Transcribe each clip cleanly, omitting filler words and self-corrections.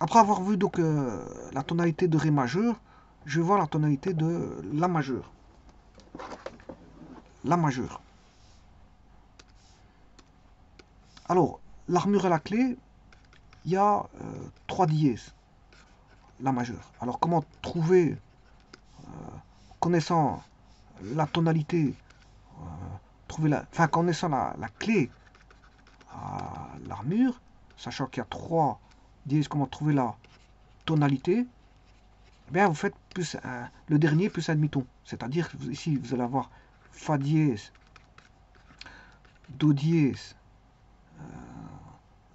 Après avoir vu donc la tonalité de Ré majeur, je vais voir la tonalité de La majeur. La majeure. Alors, l'armure à la clé, il y a 3 dièses, La majeure. Alors, comment trouver, connaissant la tonalité, connaissant la clé à l'armure, sachant qu'il y a 3 dièses, comment trouver la tonalité, eh bien, vous faites plus le dernier plus un demi-ton. C'est-à-dire que ici, vous allez avoir Fa dièse, Do dièse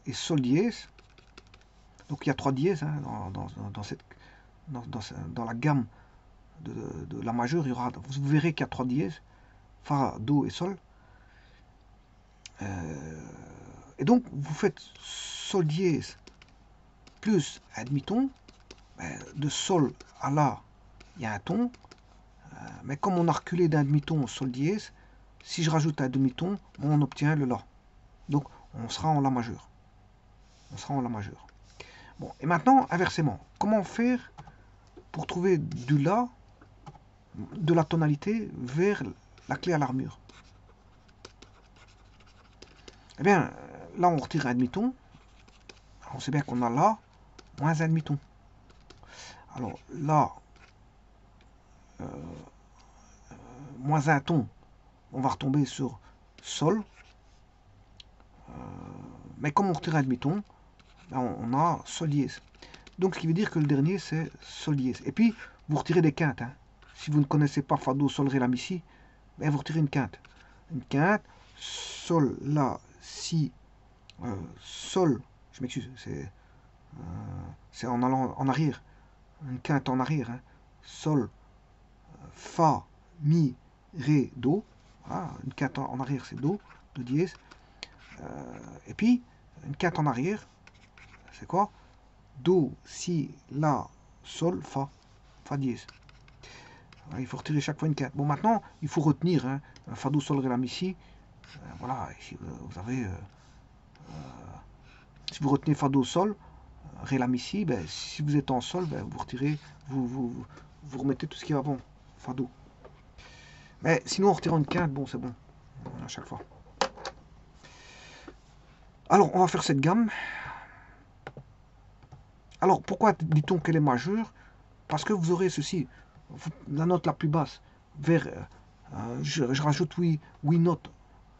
et Sol dièse. Donc il y a 3 dièses hein, dans la gamme de La majeure. Vous verrez qu'il y a 3 dièses, Fa, Do et Sol. Et donc vous faites Sol dièse plus un demi-ton. De Sol à La, il y a un ton. Mais comme on a reculé d'un demi-ton au Sol dièse, si je rajoute un demi-ton, on obtient le La. Donc on sera en La majeur. On sera en La majeur. Bon, et maintenant, inversement, comment faire pour trouver du La, de la tonalité, vers la clé à l'armure? Eh bien, là, on retire un demi-ton. On sait bien qu'on a La moins un demi-ton. Alors, La moins un ton, on va retomber sur Sol. Mais comme on retire un demi-ton, on a Sol dièse. Donc, ce qui veut dire que le dernier, c'est Sol dièse. Et puis, vous retirez des quintes. Hein. Si vous ne connaissez pas Fa, Do, Sol, Ré, La, Mi, Si, ben vous retirez une quinte. Une quinte, Sol, La, Si, Sol, je m'excuse, c'est en allant en arrière. Une quinte en arrière. Hein. Sol, Fa, Mi, Ré, Do. Voilà, une quinte en arrière, c'est Do, Do dièse. Et puis, une quinte en arrière, c'est quoi? Do, Si, La, Sol, Fa. Fa dièse. Il faut retirer chaque fois une quinte. Bon, maintenant, il faut retenir hein, Fa, Do, Sol, Ré, La, Mi, Si. Voilà, ici, vous avez... si vous retenez Fa, Do, Sol, Ré, La, Mi, Si, ben, si vous êtes en Sol, ben, vous retirez, vous remettez tout ce qui est avant. Fa, Do. Mais sinon, en retirant une quinte, bon, c'est bon. À chaque fois. Alors, on va faire cette gamme. Alors, pourquoi dit-on qu'elle est majeure? Parce que vous aurez ceci, la note la plus basse, vers, je rajoute oui note,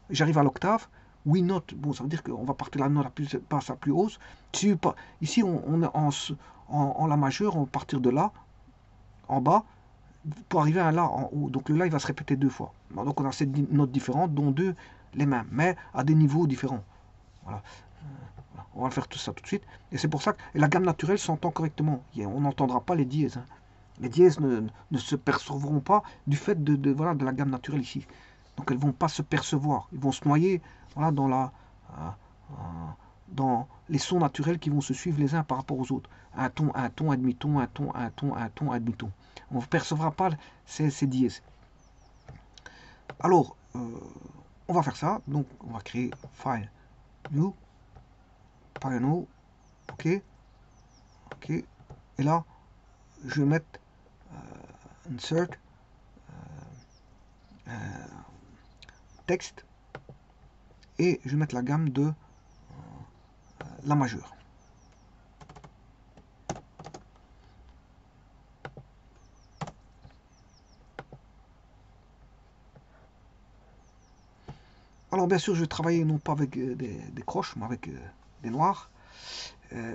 j'arrive à l'octave, oui note, bon, ça veut dire qu'on va partir de la note la plus basse à la plus haute. Ici, on est en la majeure, on va partir de là, en bas, pour arriver à un la en haut. Donc le la, il va se répéter 2 fois. Donc on a 7 notes différentes, dont 2 les mêmes, mais à des niveaux différents. Voilà. On va faire tout ça tout de suite. Et c'est pour ça que la gamme naturelle s'entend correctement. On n'entendra pas les dièses. Hein. Les dièses ne se percevront pas du fait voilà, de la gamme naturelle ici. Donc elles ne vont pas se percevoir. Ils vont se noyer voilà, dans les sons naturels qui vont se suivre les uns par rapport aux autres. Un ton, un demi-ton, un ton, un ton, un ton, un demi-ton. On ne percevra pas ces dièses. Alors, on va faire ça. Donc, on va créer File, New, File New, OK, OK. Et là, je vais mettre Insert, texte, et je vais mettre la gamme de La majeure. Alors bien sûr, je vais travailler non pas avec des croches, mais avec des noirs.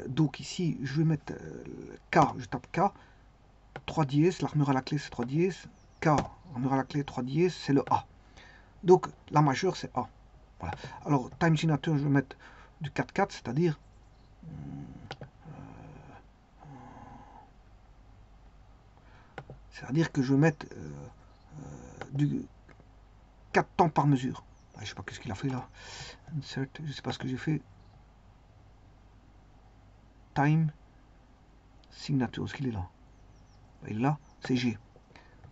Donc ici, je vais mettre K, je tape K, 3 dièses, l'armure à la clé c'est 3 dièses, K, l'armure à la clé 3 dièses, c'est le A. Donc la majeure c'est A. Voilà. Alors time signature, je vais mettre du 4-4, c'est-à-dire que je vais mettre du 4 temps par mesure. Je sais pas qu'est-ce qu'il a fait là. Insert, je sais pas ce que j'ai fait. Time signature, est-ce qu'il est là? Il est là, c'est G.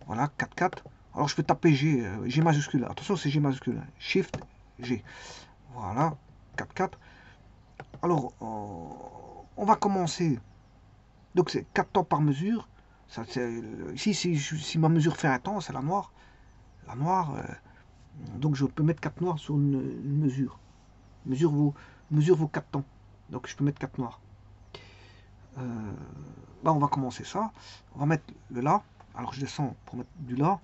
Voilà, 4-4. Alors je peux taper G, G majuscule. Attention, c'est G majuscule. Shift, G. Voilà, 4-4. Alors, on va commencer Donc c'est 4 temps par mesure. Ça, ici, si ma mesure fait un temps, c'est la noire. La noire, donc je peux mettre 4 noirs sur une mesure. Mesure vaut 4 temps. Donc je peux mettre 4 noirs. Bah, on va commencer ça. On va mettre le La. Alors je descends pour mettre du La.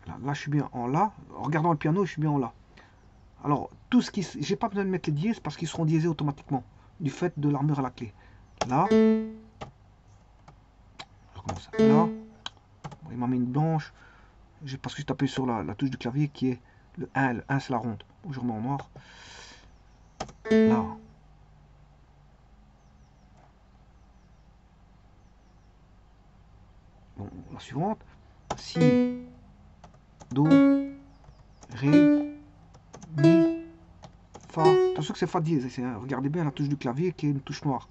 Là, je suis bien en La. En regardant le piano, je suis bien en La. Alors, tout ce qui... J'ai pas besoin de mettre les dièses parce qu'ils seront diésés automatiquement. Du fait de l'armure à la clé. Là. Je recommence. Là. Il m'a mis une blanche. Parce que j'ai tapé sur la touche du clavier qui est le 1. Le 1, c'est la ronde. Je remets en noir. Là. Bon, la suivante. Si, Do, Ré, Mi, Fa. Attention que c'est Fa dièse. Regardez bien la touche du clavier qui est une touche noire.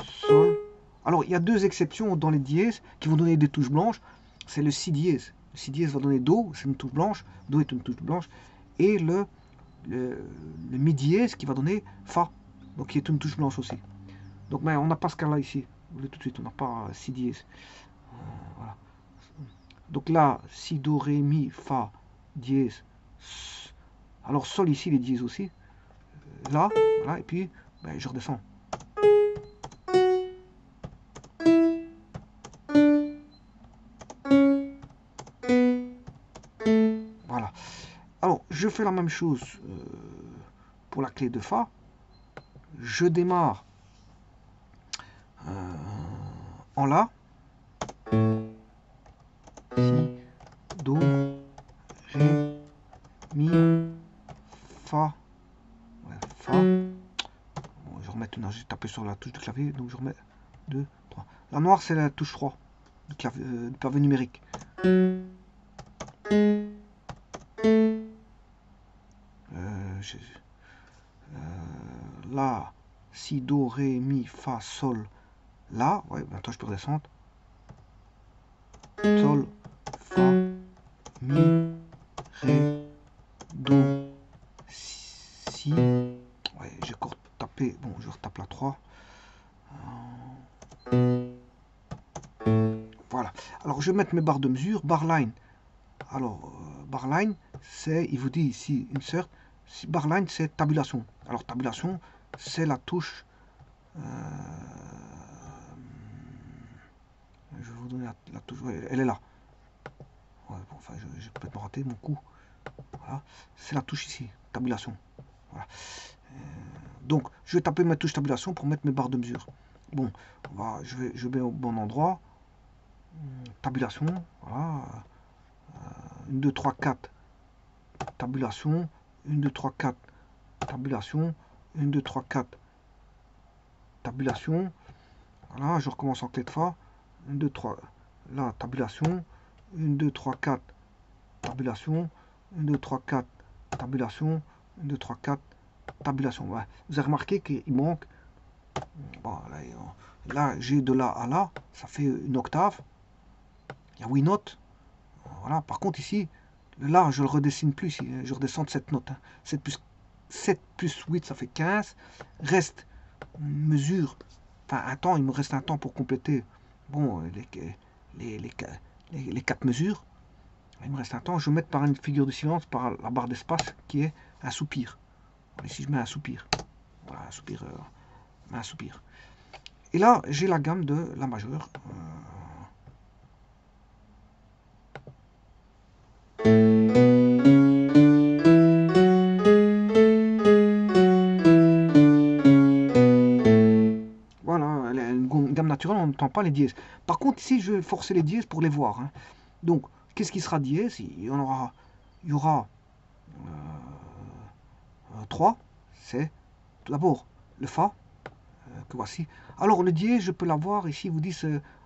Sol. Alors, il y a deux exceptions dans les dièses qui vont donner des touches blanches. C'est le Si dièse. Le Si dièse va donner Do, c'est une touche blanche. Do est une touche blanche. Et le Mi dièse qui va donner Fa, donc qui est une touche blanche aussi. Donc, mais on n'a pas ce cas-là ici. Vous voyez tout de suite, on n'a pas Si dièse. Voilà. Donc là, Si, Do, Ré, Mi, Fa, dièse. Alors, Sol ici, les dièses aussi. Là, voilà, et puis, ben, je redescends. Voilà. Alors, je fais la même chose pour la clé de Fa. Je démarre en La. Si, Do, Ré, Mi, Fa. Ouais, Fa. Bon, je remets une, j'ai tapé sur la touche du clavier, donc je remets 2, 3. La noire, c'est la touche 3 du pavé numérique. Là, Si, Do, Ré, Mi, Fa, Sol. Là, ouais, maintenant je peux redescendre. Sol, Fa, Mi, Ré, Do, Si. Ouais, j'ai encore tapé. Bon, je retape la 3. Voilà. Alors, je vais mettre mes barres de mesure. Barline. Alors, barline, c'est, il vous dit ici, insert. Barline, c'est tabulation. Alors, tabulation, c'est la touche. Je vais vous donner la touche. Ouais, elle est là. Ouais, bon, enfin, j'ai peut-être raté mon coup. Voilà. C'est la touche ici, tabulation. Voilà. Donc, je vais taper ma touche tabulation pour mettre mes barres de mesure. Bon, je vais au bon endroit. Tabulation, voilà. 1, 2, 3, 4. Tabulation. 1, 2, 3, 4. Tabulation. 1, 2, 3, 4. Tabulation. Voilà, je recommence en clé de Fa. 1, 2, 3. Là, tabulation. 1, 2, 3, 4. Tabulation. 1, 2, 3, 4. Tabulation. 1, 2, 3, 4. Tabulation. Ouais. Vous avez remarqué qu'il manque. Bon, là j'ai de là à là. Ça fait une octave. Il y a 8 notes. Voilà. Par contre, ici, le La, je le redessine plus. Je redescends de cette note. Hein. 7 plus 8, ça fait 15. Reste une mesure. Enfin, un temps. Il me reste un temps pour compléter. Bon, les 4 mesures. Il me reste un temps. Je vais mettre par une figure de silence, par la barre d'espace, qui est un soupir. Ici, je mets un soupir. Voilà, un soupir. Un soupir. Et là, j'ai la gamme de La majeure. Voilà, elle a une gamme naturelle, on n'entend pas les dièses. Par contre, ici, je vais forcer les dièses pour les voir. Hein. Donc, qu'est-ce qui sera dièse? Il y aura 3. C'est tout d'abord le Fa, que voici. Alors, le dièse, je peux l'avoir ici, vous dit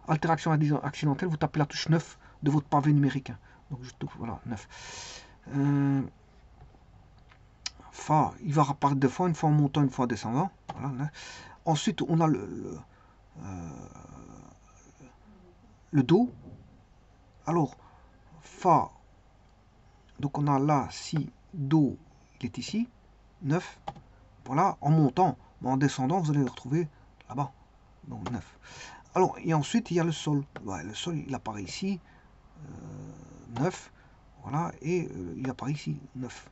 altération accidentelle, vous tapez la touche 9 de votre pavé numérique. Hein. Donc, je touche, voilà, 9. Fa, il va apparaître deux fois, une fois en montant, une fois en descendant. Voilà, hein. Ensuite, on a le Do. Alors, Fa, donc on a là, Si, Do, il est ici, 9. Voilà, en montant. Mais en descendant, vous allez le retrouver là-bas. Donc 9. Alors, et ensuite, il y a le sol. Ouais, le sol, il apparaît ici. 9. Voilà, et il apparaît ici. 9.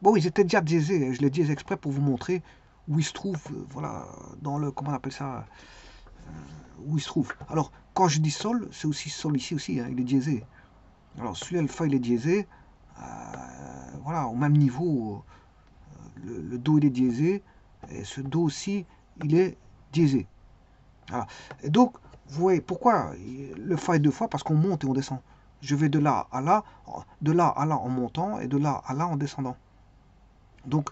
Bon, ils étaient déjà diésés. Je l'ai dit exprès pour vous montrer où ils se trouvent. Voilà, dans le... Comment on appelle ça, où il se trouve. Alors, quand je dis sol, c'est aussi sol ici aussi, hein, il est diésé. Alors, celui alpha, il est diésé. Voilà, au même niveau, le do, il est diésé. Et ce do aussi, il est diésé. Voilà. Et donc, vous voyez, pourquoi le fa est deux fois? Parce qu'on monte et on descend. Je vais de là à là en montant, et de là à là en descendant. Donc,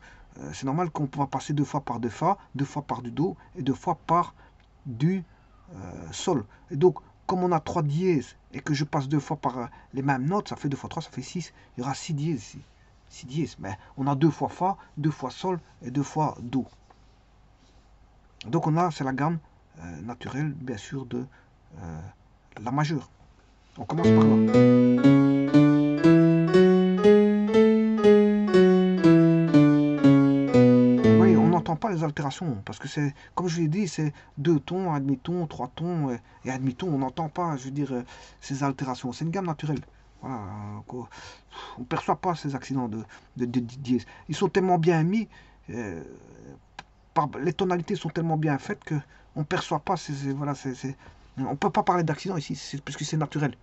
c'est normal qu'on va passer deux fois par deux fois par du do, et deux fois par du sol. Et donc, comme on a 3 dièses et que je passe deux fois par les mêmes notes, ça fait 2 fois 3, ça fait 6. Il y aura 6 dièses ici. 6 dièses. Mais on a 2 fois fa, 2 fois sol et 2 fois do. Donc on a, c'est la gamme naturelle, bien sûr, de la majeure. On commence par là. Pas les altérations, parce que c'est, comme je l'ai dit, c'est 2 tons, un demi-ton, 3 tons et un demi-ton. On n'entend pas, je veux dire, ces altérations. C'est une gamme naturelle. Voilà, on ne perçoit pas ces accidents de dièse. Ils sont tellement bien mis, les tonalités sont tellement bien faites que on ne perçoit pas. Voilà, on ne peut pas parler d'accident ici, parce que c'est naturel.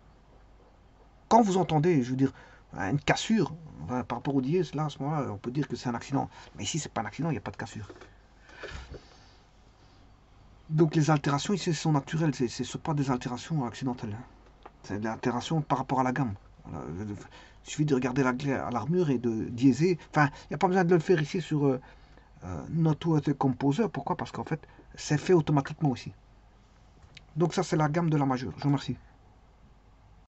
Quand vous entendez, je veux dire, une cassure, par rapport au dièse, là, à ce moment-là, on peut dire que c'est un accident. Mais ici, c'est pas un accident, il n'y a pas de cassure. Donc les altérations ici sont naturelles, ce ne sont pas des altérations accidentelles. C'est des altérations par rapport à la gamme. Voilà. Il suffit de regarder à l'armure et de diéser. Enfin, il n'y a pas besoin de le faire ici sur Not Worth a Composer. Pourquoi? Parce qu'en fait, c'est fait automatiquement aussi. Donc ça, c'est la gamme de la majeure. Je vous remercie.